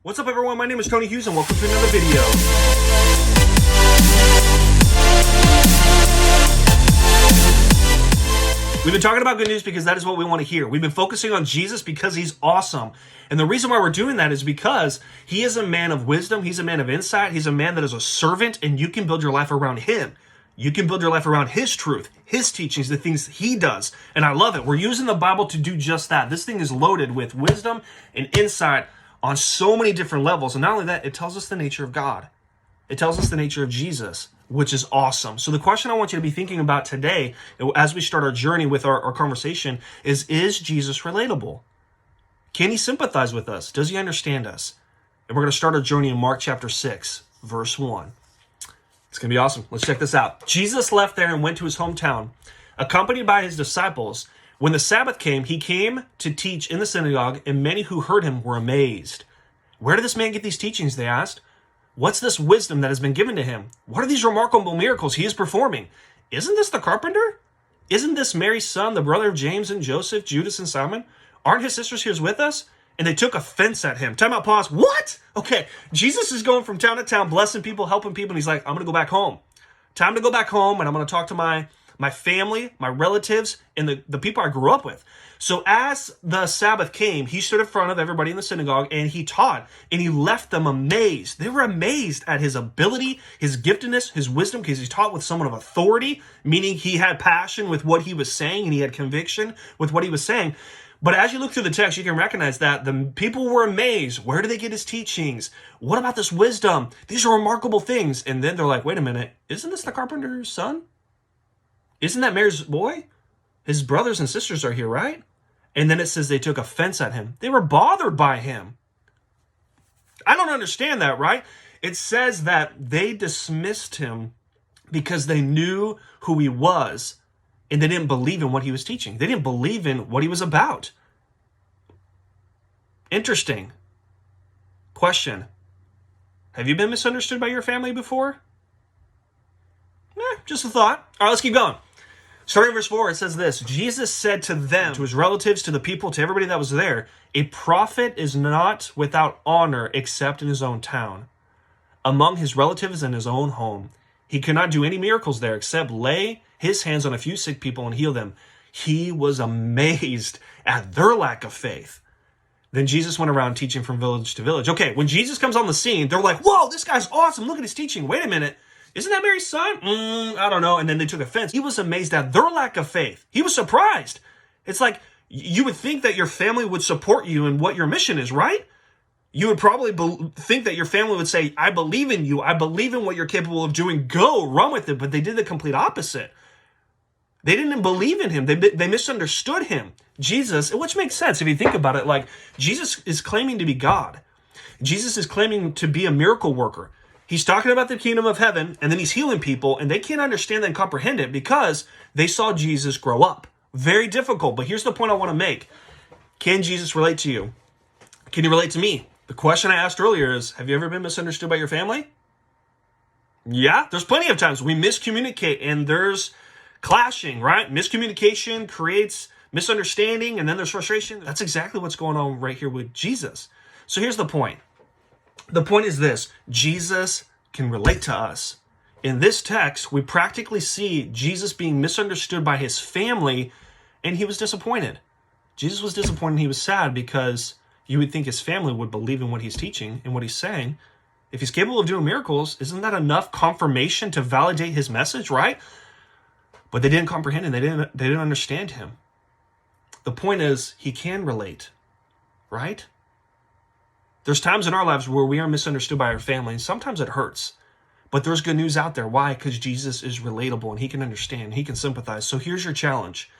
What's up, everyone? My name is Tony Hughes, and welcome to another video. We've been talking about good news because that is what we want to hear. We've been focusing on Jesus because he's awesome. And the reason why we're doing that is because he is a man of wisdom. He's a man of insight. He's a man that is a servant, and you can build your life around him. You can build your life around his truth, his teachings, the things he does. And I love it. We're using the Bible to do just that. This thing is loaded with wisdom and insight on so many different levels. And not only that, it tells us the nature of God. It tells us the nature of Jesus, which is awesome. So the question I want you to be thinking about today, as we start our journey with our conversation, is Jesus relatable? Can he sympathize with us? Does he understand us? And we're going to start our journey in Mark chapter 6, verse 1. It's going to be awesome. Let's check this out. Jesus left there and went to his hometown, accompanied by his disciples. When the Sabbath came, he came to teach in the synagogue, and many who heard him were amazed. Where did this man get these teachings, they asked. What's this wisdom that has been given to him? What are these remarkable miracles he is performing? Isn't this the carpenter? Isn't this Mary's son, the brother of James and Joseph, Judas and Simon? Aren't his sisters here with us? And they took offense at him. Time out, pause. What? Okay, Jesus is going from town to town, blessing people, helping people, and he's like, I'm going to go back home. Time to go back home, and I'm going to talk to my family, my relatives, and the people I grew up with. So as the Sabbath came, he stood in front of everybody in the synagogue and he taught, and he left them amazed. They were amazed at his ability, his giftedness, his wisdom, because he taught with someone of authority, meaning he had passion with what he was saying and he had conviction with what he was saying. But as you look through the text, you can recognize that the people were amazed. Where do they get his teachings? What about this wisdom? These are remarkable things. And then they're like, wait a minute, isn't this the carpenter's son? Isn't that Mary's boy? His brothers and sisters are here, right? And then it says they took offense at him. They were bothered by him. I don't understand that, right? It says that they dismissed him because they knew who he was, and they didn't believe in what he was teaching. They didn't believe in what he was about. Interesting. Question. Have you been misunderstood by your family before? Just a thought. All right, let's keep going. Starting in verse 4, it says this. Jesus said to them, to his relatives, to the people, to everybody that was there, a prophet is not without honor except in his own town, among his relatives and his own home. He could not do any miracles there except lay his hands on a few sick people and heal them. He was amazed at their lack of faith. Then Jesus went around teaching from village to village. Okay, when Jesus comes on the scene, they're like, whoa, this guy's awesome. Look at his teaching. Wait a minute. Isn't that Mary's son? I don't know. And then they took offense. He was amazed at their lack of faith. He was surprised. It's like you would think that your family would support you in what your mission is, right? You would probably think that your family would say, I believe in you. I believe in what you're capable of doing. Go, run with it. But they did the complete opposite. They didn't believe in him. They misunderstood him. Jesus, which makes sense if you think about it, like Jesus is claiming to be God. Jesus is claiming to be a miracle worker. He's talking about the kingdom of heaven, and then he's healing people, and they can't understand and comprehend it because they saw Jesus grow up. Very difficult, but here's the point I want to make. Can Jesus relate to you? Can he relate to me? The question I asked earlier is, have you ever been misunderstood by your family? Yeah, there's plenty of times we miscommunicate, and there's clashing, right? Miscommunication creates misunderstanding, and then there's frustration. That's exactly what's going on right here with Jesus. So here's the point. The point is this, Jesus can relate to us. In this text, we practically see Jesus being misunderstood by his family, and he was disappointed. Jesus was disappointed and he was sad because you would think his family would believe in what he's teaching and what he's saying. If he's capable of doing miracles, isn't that enough confirmation to validate his message, right? But they didn't comprehend him. They didn't understand him. The point is, he can relate, right? There's times in our lives where we are misunderstood by our family, and sometimes it hurts. But there's good news out there. Why? Because Jesus is relatable, and he can understand. He can sympathize. So here's your challenge.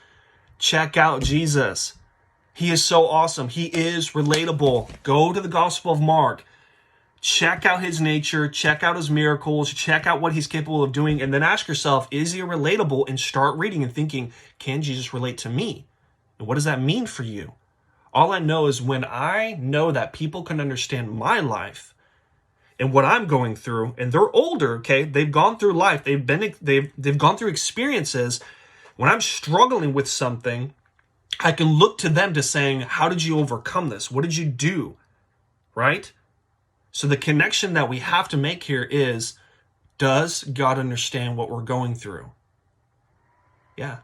Check out Jesus. He is so awesome. He is relatable. Go to the Gospel of Mark. Check out his nature. Check out his miracles. Check out what he's capable of doing. And then ask yourself, is he relatable? And start reading and thinking, can Jesus relate to me? And what does that mean for you? All I know is when I know that people can understand my life and what I'm going through, and they're older, okay? They've gone through life. They've gone through experiences. When I'm struggling with something, I can look to them to saying, how did you overcome this? What did you do? Right? So the connection that we have to make here is, does God understand what we're going through? Yeah.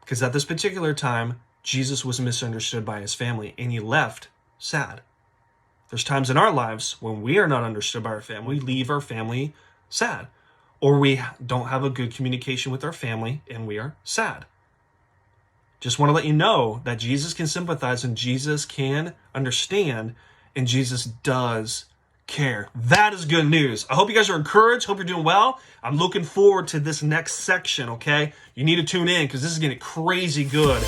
Because at this particular time, Jesus was misunderstood by his family, and he left sad. There's times in our lives when we are not understood by our family, we leave our family sad. Or we don't have a good communication with our family, and we are sad. Just want to let you know that Jesus can sympathize, and Jesus can understand, and Jesus does care. That is good news. I hope you guys are encouraged. Hope you're doing well. I'm looking forward to this next section, okay? You need to tune in because this is getting crazy good.